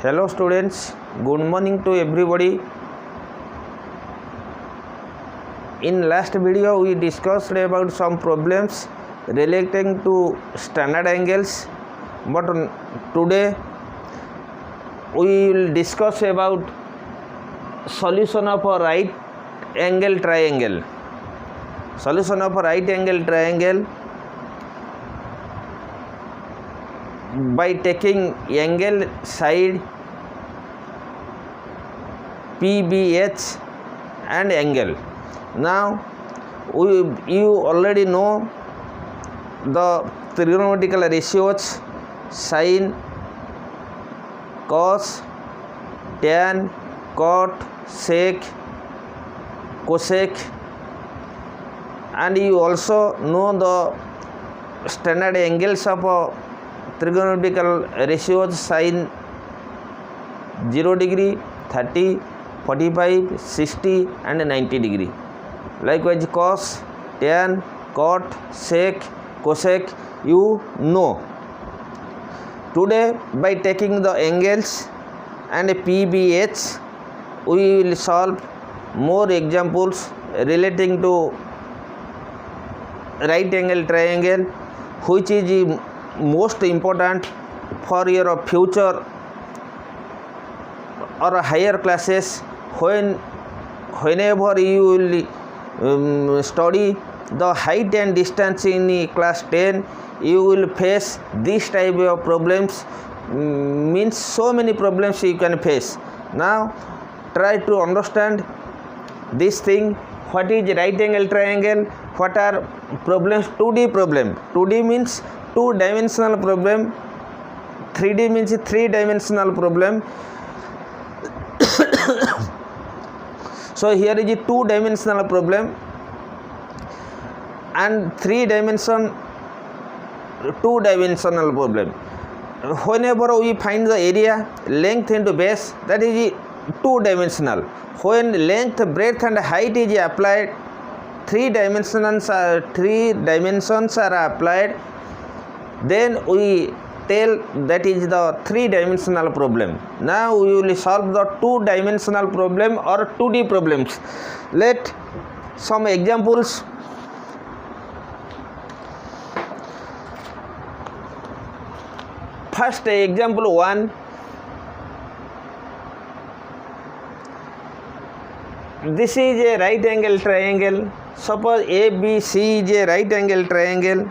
Hello students, good morning to everybody. In last video we discussed about some problems relating to standard angles, but today we will discuss about solution of a right angle triangle. Solution of a right angle triangle by taking angle side PBH and angle. Now you already know the trigonometrical ratios sin, cos, tan, cot, sec, cosec, and you also know the standard angles of a trigonometrical ratios sin 0 degree, 30, 45, 60 and 90 degree. Likewise cos, tan, cot, sec, cosec you know. Today by taking the angles and PBH we will solve more examples relating to right angle triangle, which is most important for your future or higher classes whenever you will study the height and distance in class 10. You will face this type of problems, means so many problems you can face. Now try to understand this thing. What is right angle triangle? What are problems? 2D problem. 2D means two-dimensional problem. 3D means three-dimensional problem. So here is a two-dimensional problem and two-dimensional problem. Whenever we find the area, length into base, that is two-dimensional. When length, breadth and height is applied, three dimensions are applied, then we tell that is the three-dimensional problem. Now we will solve the two-dimensional problem or 2D problems. Let some examples. First example 1. This is a right angle triangle. Suppose ABC is a right angle triangle.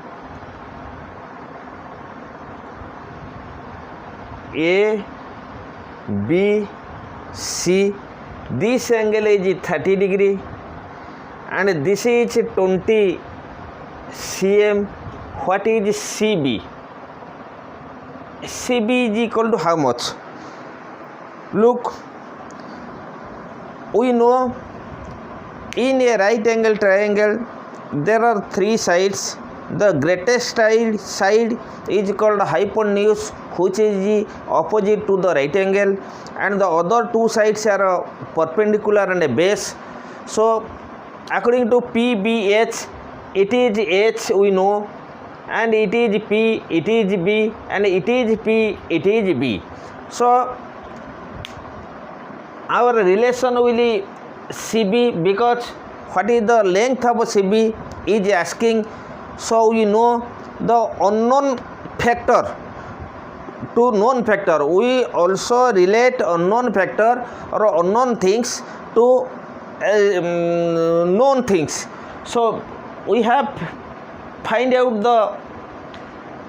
A, B, C. This angle is 30 degree and this is 20 cm. What is CB? CB is equal to how much? Look, we know in a right angle triangle there are three sides. The greatest side is called hypotenuse, which is the opposite to the right angle, and the other two sides are perpendicular and a base. So according to PBH, it is H we know, and it is P, it is B, and it is P, it is B. So our relation will be CB, because what is the length of CB is asking. So we know the unknown factor to known factor. We also relate unknown factor or unknown things to known things. So we have find out the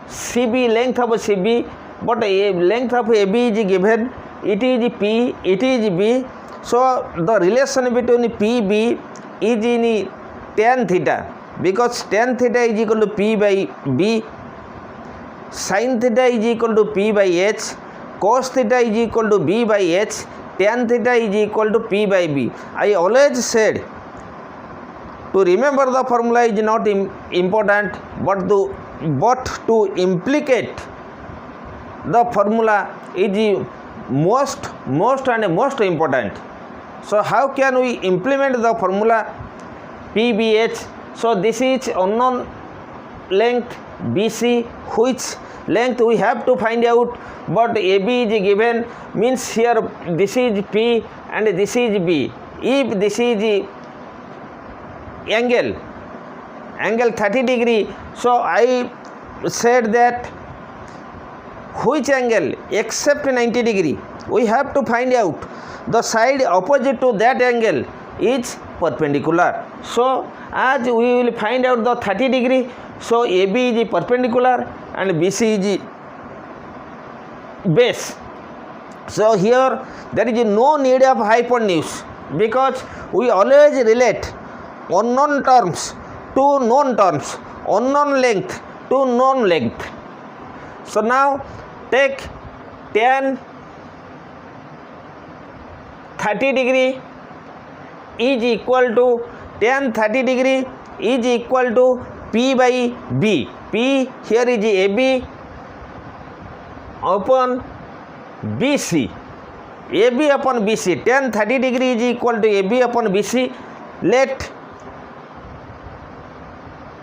CB, length of CB, but a length of AB is given. It is P, it is B. So the relation between PB is in tan theta, because tan theta is equal to P by B, sin theta is equal to P by H, cos theta is equal to B by H, tan theta is equal to P by B. I always said to remember the formula is not important, but to implicate the formula is most important. So how can we implement the formula PBH? So this is unknown length BC, which length we have to find out, but AB is given, means here this is P and this is B. If this is angle 30 degree, so I said that which angle except 90 degree, we have to find out the side opposite to that angle is perpendicular. So as we will find out the 30 degree, so AB is perpendicular and BC is base. So here there is no need of hypotenuse, because we always relate unknown terms to known terms, unknown length to known length. So now take tan 30 degree is equal to tan 30 degree is equal to P by B. P here is AB upon BC. AB upon BC. Tan 30 degree is equal to AB upon BC. Let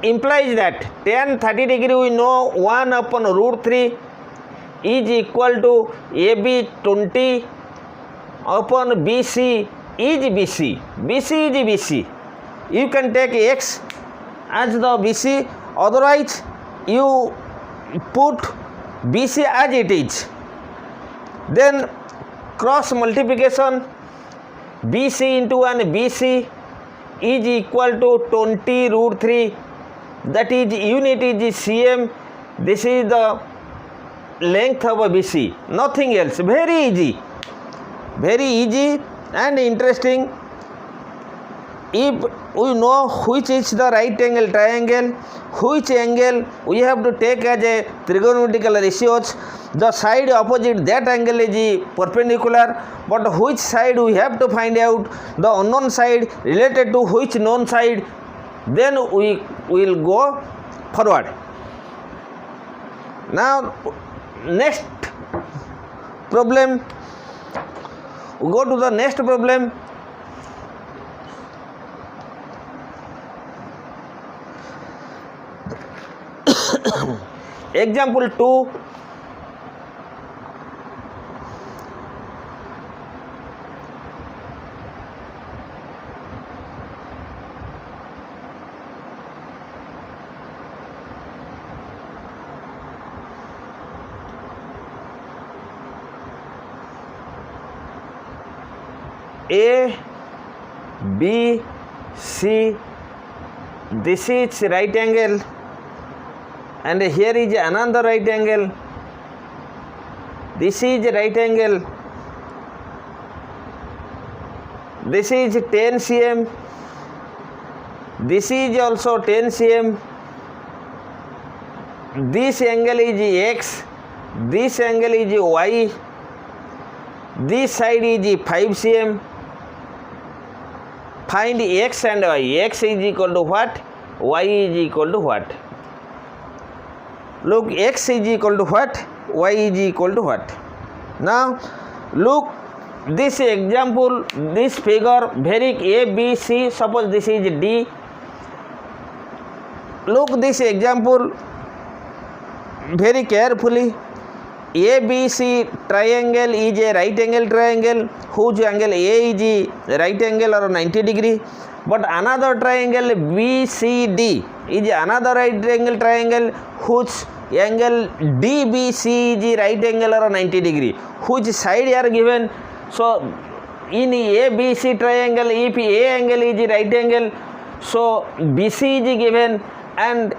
implies that tan 30 degree we know 1 upon root 3 is equal to AB 20 upon BC is BC. BC is BC. You can take X as the BC, otherwise you put BC as it is. Then cross multiplication BC into an BC is equal to 20 root 3, that is unit is cm. This is the length of a BC, nothing else. Very easy and interesting. If we know which is the right angle triangle, which angle we have to take as a trigonometrical ratios, the side opposite that angle is perpendicular, but which side we have to find out, the unknown side related to which known side, then we will go forward. Now next problem, we go to the next problem. Example 2. A, B, C, this is right angle, and here is another right angle. This is right angle. This is 10 cm. This is also 10 cm. This angle is X. This angle is Y. This side is 5 cm. Find X and Y. X is equal to what? Y is equal to what? Look, X is equal to what? Y is equal to what? Now look this example, this figure, very A, B, C, suppose this is D. Look this example very carefully. ABC triangle is a right angle triangle whose angle A is a right angle or 90 degree, but another triangle BCD is another right angle triangle whose angle DBC is right angle or 90 degree, whose side are given. So in ABC triangle, if A angle is right angle, so BC is given and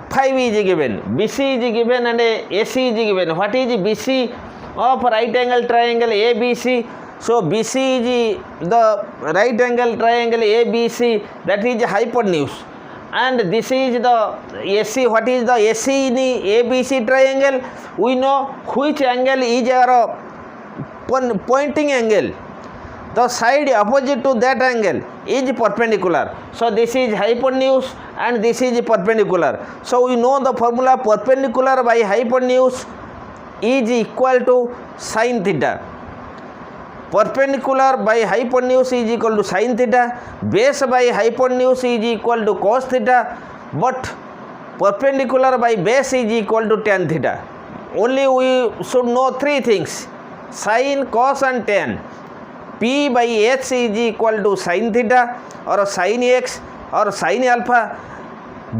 5 is given, BC is given and AC is given. What is BC of right angle triangle ABC? So BC is the right angle triangle ABC, that is hypotenuse, and this is the AC. What is the AC in ABC triangle? We know which angle is our pointing angle. The side opposite to that angle is perpendicular. So this is hypotenuse and this is perpendicular. So we know the formula perpendicular by hypotenuse is equal to sin theta. Perpendicular by hypotenuse is equal to sin theta. Base by hypotenuse is equal to cos theta. But perpendicular by base is equal to tan theta. Only we should know three things: sin, cos and tan. P by h is equal to sin theta or sin x or sin alpha.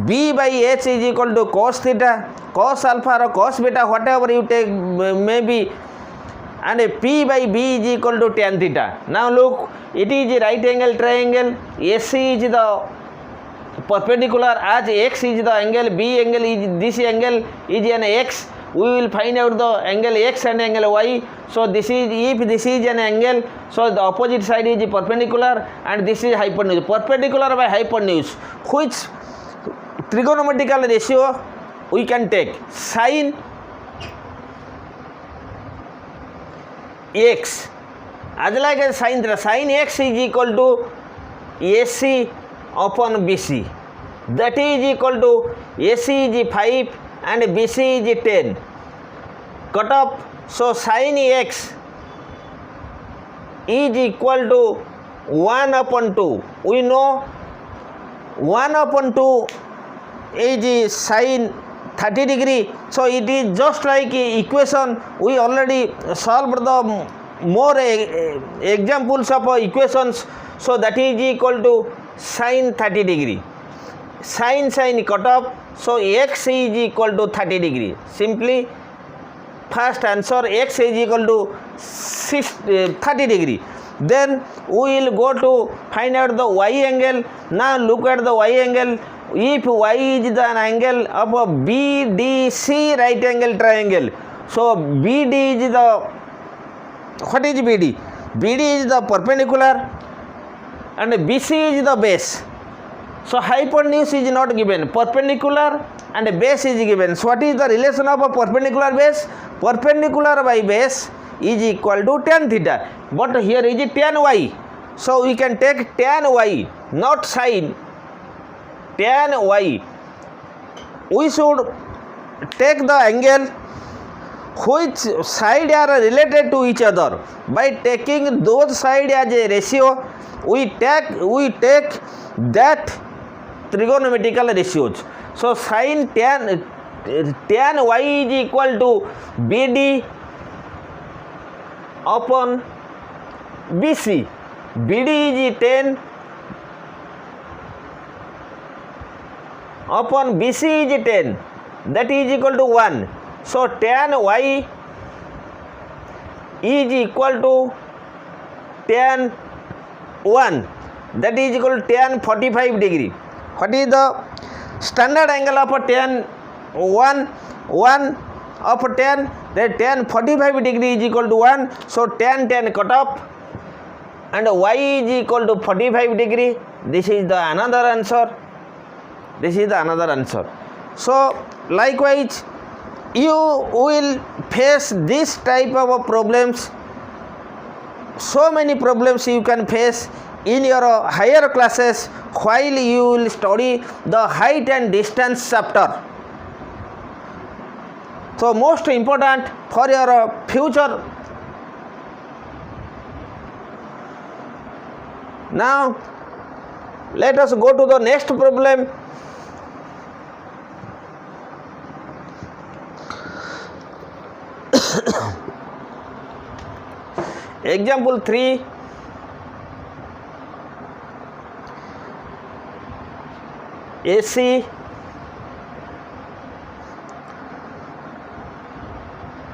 B by h is equal to cos theta, cos alpha or cos beta, whatever you take maybe, and P by B is equal to tan theta. Now look, it is a right angle triangle. AC is the perpendicular as x is the angle, B angle is this angle is an x. We will find out the angle x and angle y. So this is, if this is an angle, so the opposite side is perpendicular and this is hypotenuse. Perpendicular by hypotenuse, which trigonometrical ratio we can take? Sin x as like as sin theta. Sin x is equal to AC upon BC. That is equal to AC is 5 and BC is 10. Cut off. So sin x is equal to 1 upon 2. We know 1 upon 2 is sin 30 degree. So it is just like equation. We already solved the more examples of equations. So that is equal to sin 30 degree. Sin cut off. So x is equal to 30 degree. Simply first answer, x is equal to 30 degree. Then we will go to find out the y angle. Now look at the y angle. If y is the angle of a BDC right angle triangle, so BD is the, what is BD? BD is the perpendicular and BC is the base. So hypotenuse is not given, perpendicular and base is given. So what is the relation of a perpendicular base? Perpendicular by base is equal to tan theta. But here is tan y. So we can take tan y, not sin. Tan y. We should take the angle which side are related to each other. By taking those side as a ratio, we take that trigonometrical ratios. So sin tan y is equal to BD upon BC. BD is 10 upon BC is 10. That is equal to 1. So tan y is equal to tan 1. That is equal to tan 45 degree. What is the standard angle of a tan 1 of 10? Then tan 45 degree is equal to 1. So tan cut off and y is equal to 45 degree. This is the another answer. This is the another answer. So likewise you will face this type of problems. So many problems you can face in your higher classes while you will study the height and distance chapter. So most important for your future. Now let us go to the next problem. Example 3. AC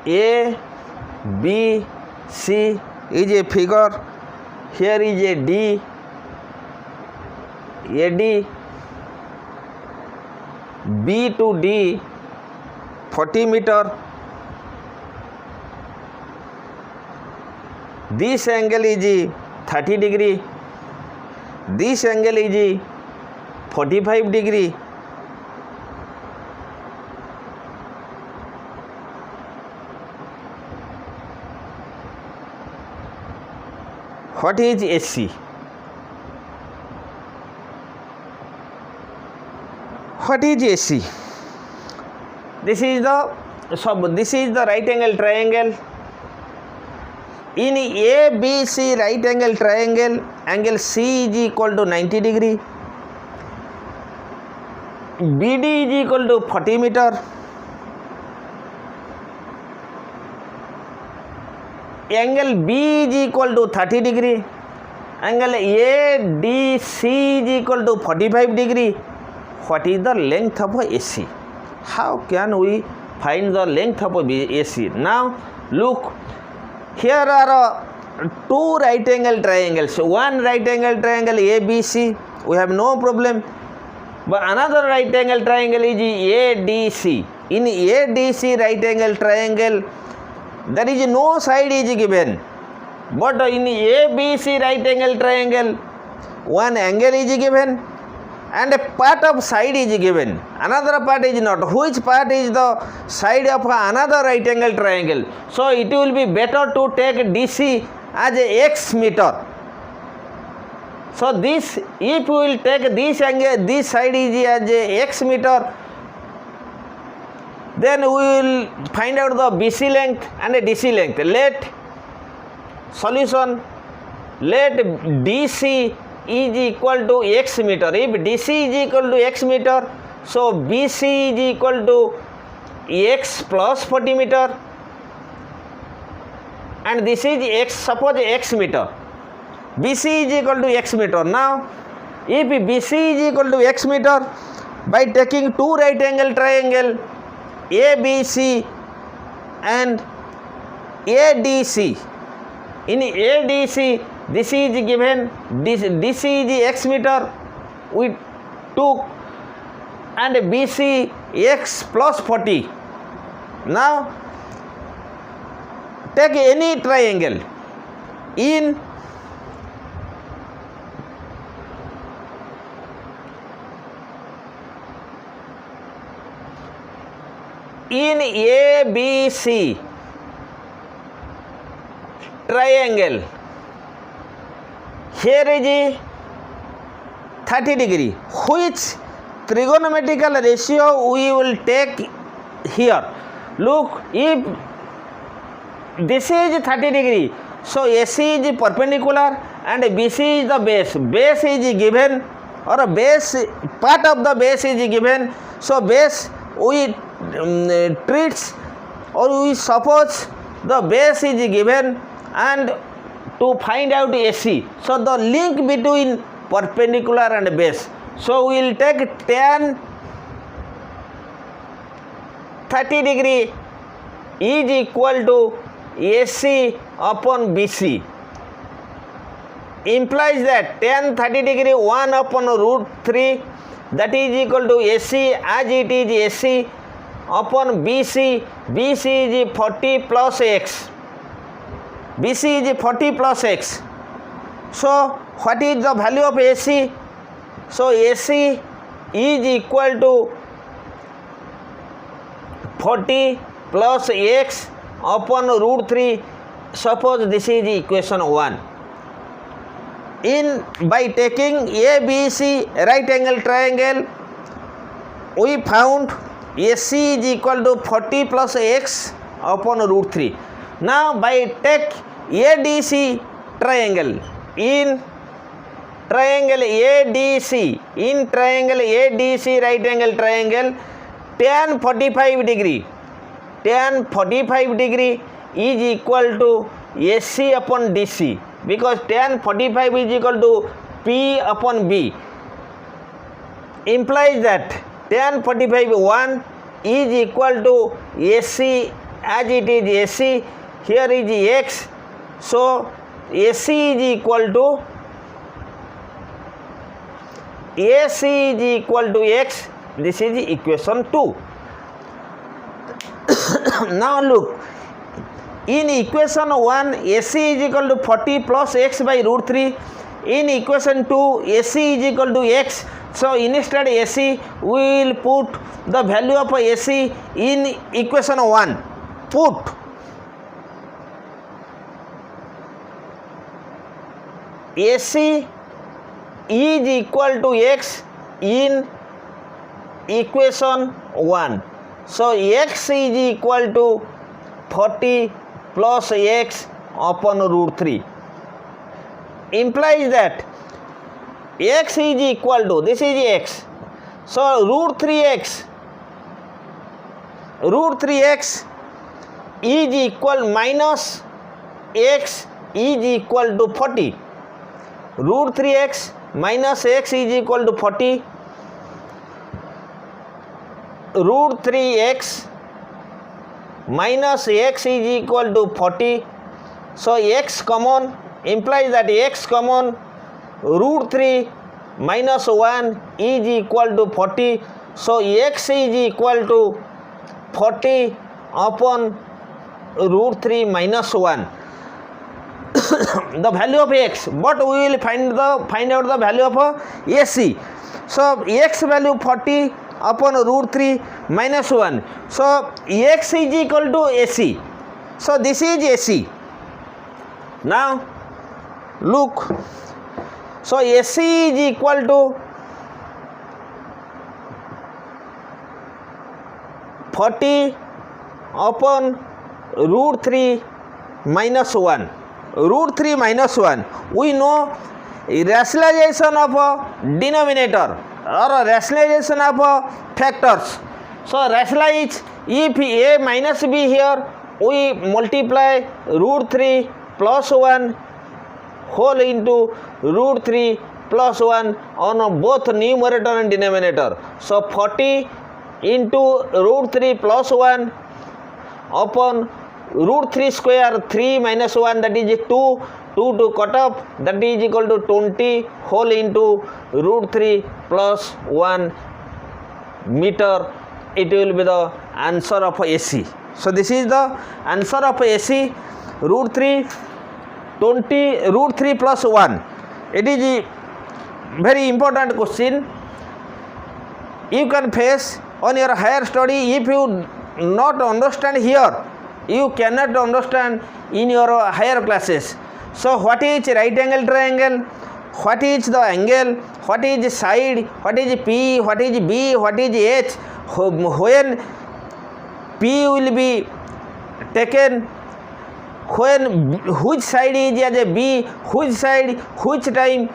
A B C is a figure. Here is a D, AD, B to D 40 meter. This angle is 30 degree. This angle is 45 degree. What is AC? What is AC? This is the right angle triangle. In ABC right angle triangle, angle C is equal to 90 degree. BD is equal to 40 meter. Angle B is equal to 30 degree. Angle ADC is equal to 45 degree. What is the length of AC? How can we find the length of AC? Now look, here are two right angle triangles. One right angle triangle ABC, we have no problem. But another right angle triangle is ADC. In ADC right angle triangle, there is no side is given. But in ABC right angle triangle, one angle is given and a part of side is given. Another part is not. Which part is the side of another right angle triangle? So it will be better to take DC as a x meter. So this, if we will take this angle, this side is as a x meter, then we will find out the BC length and a DC length. Let solution, let DC is equal to x meter. If DC is equal to x meter, so BC is equal to x plus 40 meter, and this is x, suppose x meter. BC is equal to x meter. Now if BC is equal to x meter, by taking two right angle triangle ABC and ADC, in ADC this is given, this is x meter we took, and BC x plus 40. Now take any triangle in ABC triangle. Here is 30 degree. Which trigonometrical ratio we will take here? Look, if this is 30 degree, so AC is perpendicular and BC is the base. Base is given, or a base, part of the base is given. So base we treats, or we suppose the base is given, and to find out AC, so the link between perpendicular and base, so we will take tan 30 degree is equal to AC upon BC, implies that tan 30 degree 1 upon root 3, that is equal to AC as it is AC upon BC. BC is 40 plus x. BC is 40 plus x. So what is the value of AC? So AC is equal to 40 plus x upon root 3. Suppose this is equation 1. In by taking ABC right angle triangle, we found AC is equal to 40 plus x upon root 3. Now by take ADC triangle, in triangle ADC, in triangle ADC right angle triangle, tan 45 degree, tan 45 degree is equal to AC upon DC, because tan 45 is equal to P upon B, implies that tan 45 1 is equal to AC as it is AC, here is x, so AC is equal to x, this is equation 2. Now look, in equation 1 AC is equal to 40 plus x by root 3, in equation 2 AC is equal to x, so instead AC we will put the value of AC in equation 1, put AC is equal to x in equation 1, so x is equal to 40 plus x upon root 3, implies that x is equal to, this is x, So root 3x is equal minus x is equal to 40. Root 3x minus x is equal to 40. Root 3x minus x is equal to 40. So x common implies that x common, root 3 minus 1 is equal to 40. So x is equal to 40 upon root 3 minus 1. The value of x, but we will find out the value of AC. So x value 40 upon root 3 minus 1. So x is equal to AC. So this is AC. Now look, so AC is equal to 40 upon root 3 minus 1. Root 3 minus 1. We know rationalization of a denominator or a rationalization of a factors. So rationalize, if a minus b here, we multiply root 3 plus 1 whole into root 3 plus 1 on both numerator and denominator. So 40 into root 3 plus 1 upon root 3 square 3 minus 1, that is 2 to cut off, that is equal to 20 whole into root 3 plus 1 meter. It will be the answer of AC. So this is the answer of AC. Root 3 plus 1. It is a very important question you can face on your higher study. If you not understand here, you cannot understand in your higher classes. So what is right angle triangle, what is the angle, what is the side, what is P, what is B, what is H, when P will be taken, when which side is as a B, which side which time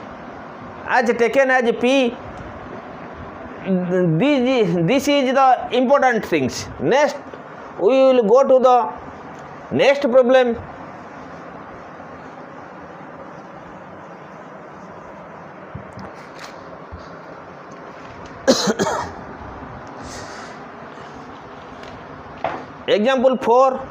as taken as P. This is the important things. Next we will go to the next problem. Example 4.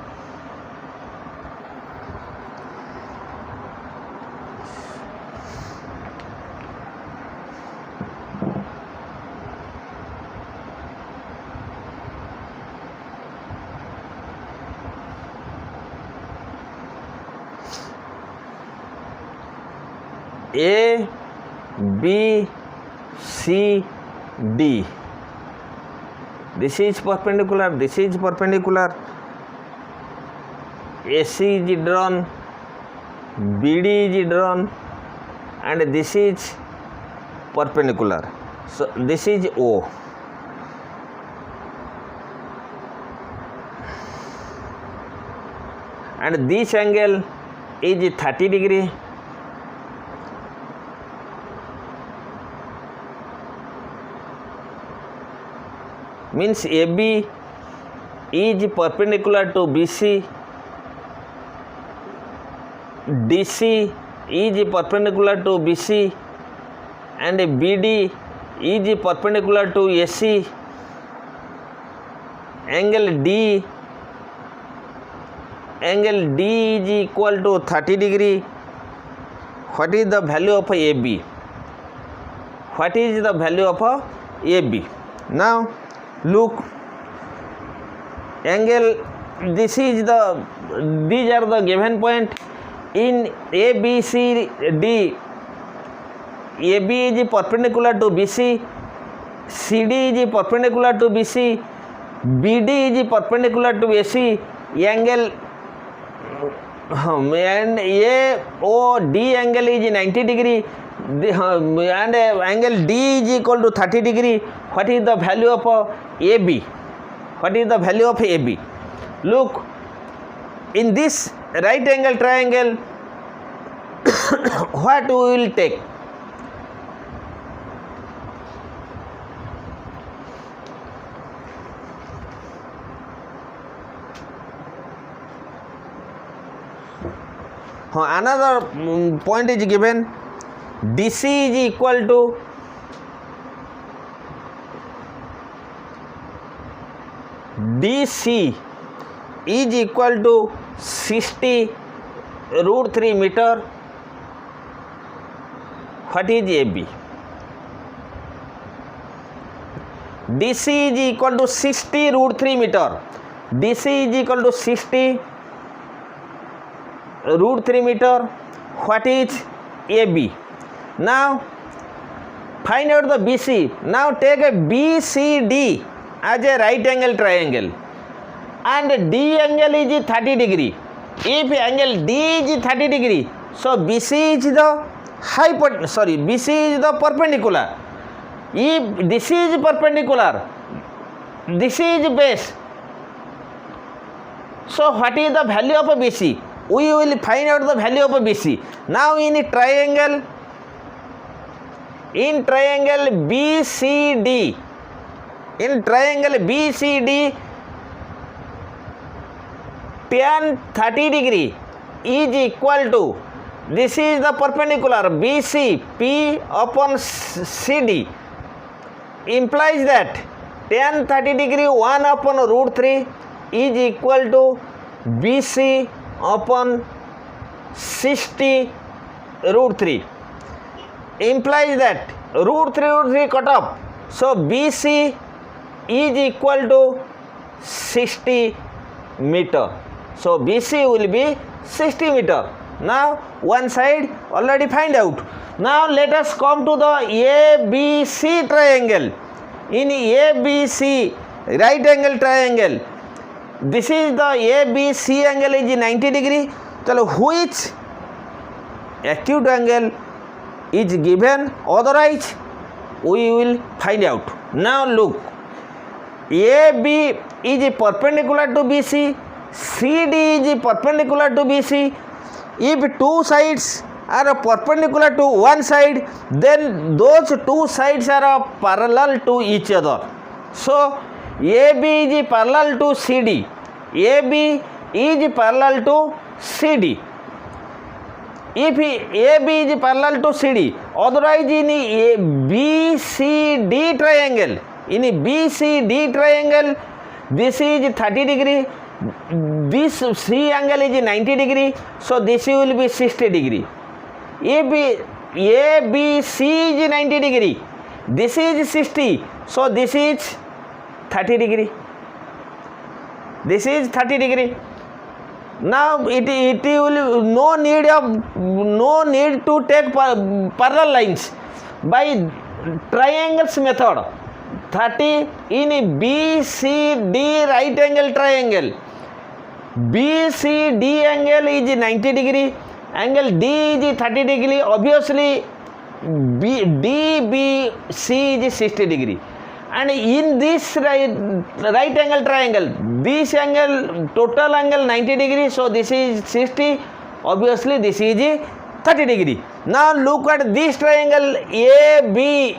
A, B, C, D. This is perpendicular, this is perpendicular. AC is drawn, BD is drawn, and this is perpendicular. So this is O. And this angle is 30 degree. Means AB is perpendicular to BC, DC is perpendicular to BC, and BD is perpendicular to AC. Angle D is equal to 30 degree. What is the value of AB? What is the value of AB? Now look, angle, these are the given point in ABCD. AB is perpendicular to BC, CD is perpendicular to BC, BD is perpendicular to AC. Angle and AOD angle is 90 degree, and angle D is equal to 30 degree. What is the value of AB? What is the value of AB? Look, in this right angle triangle, what we will take? Another point is given. DC is equal to DC is equal to 60 root 3 meter. What is AB? DC is equal to 60 root 3 meter. DC is equal to 60 root 3 meter. What is AB? Now find out the BC. Now take a BCD as a right angle triangle, and D angle is 30 degree. If angle D is 30 degree, so BC is the BC is the perpendicular. If this is perpendicular, this is base. So what is the value of a BC? We will find out the value of a BC. Now in triangle BCD, tan 30 degree is equal to, this is the perpendicular BC, P upon CD, implies that tan 30 degree 1 upon root 3 is equal to BC upon 60 root 3, implies that root 3 cut off. So BC is equal to 60 meter. So BC will be 60 meter. Now one side already find out. Now let us come to the ABC triangle. In ABC right angle triangle, this is the ABC angle is 90 degree. So which acute angle is given, otherwise we will find out. Now look, AB is perpendicular to BC, CD is perpendicular to BC. If two sides are perpendicular to one side, then those two sides are parallel to each other. So AB is parallel to CD. AB is parallel to CD. If AB is parallel to CD, otherwise in a BCD triangle, this is 30 degree, this C angle is 90 degree, so this will be 60 degree. If ABC is 90 degree, this is 60, so this is 30 degree. This is 30 degree. Now it will no need to take parallel lines by triangles method. 30 in BCD right angle triangle, BCD angle is 90 degree, angle D is 30 degree, obviously DBC is 60 degree. And in this right angle triangle, this angle, total angle 90 degree, so this is 60, obviously this is 30 degree. Now look at this triangle ABO,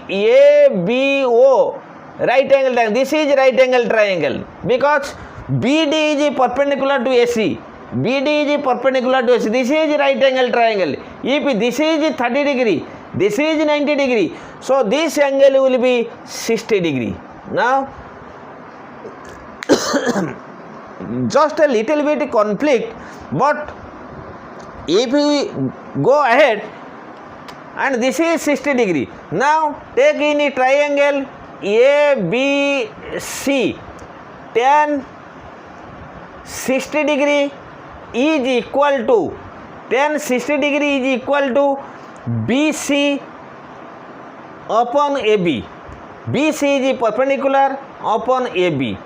right angle triangle. This is right angle triangle because BD is perpendicular to AC. BD is perpendicular to AC. This is right angle triangle. If this is 30 degree, this is 90 degree, so this angle will be 60 degree. Now just a little bit conflict, but if we go ahead, and this is 60 degree. Now take in a triangle ABC, tan 60 degree is equal to, tan 60 degree is equal to BC upon AB. BC is perpendicular upon AB.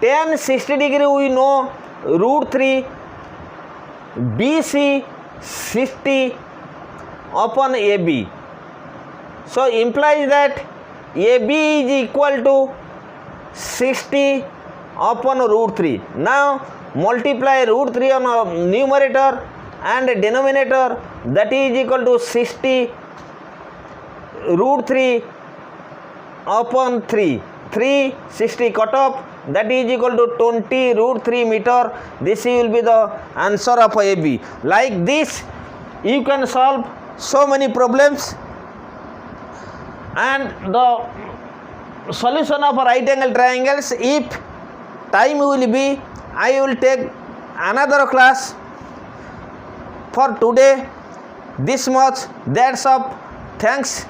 Tan 60 degree we know root 3, BC 60 upon AB. So implies that AB is equal to 60 upon root 3. Now multiply root 3 on numerator and denominator, that is equal to 60 root 3 upon 3. 3 60 cut off, that is equal to 20 root 3 meter. This will be the answer of AB. Like this you can solve so many problems, and the solution of right angle triangles, if time will be, I will take another class. For today this much, that's all. Thanks.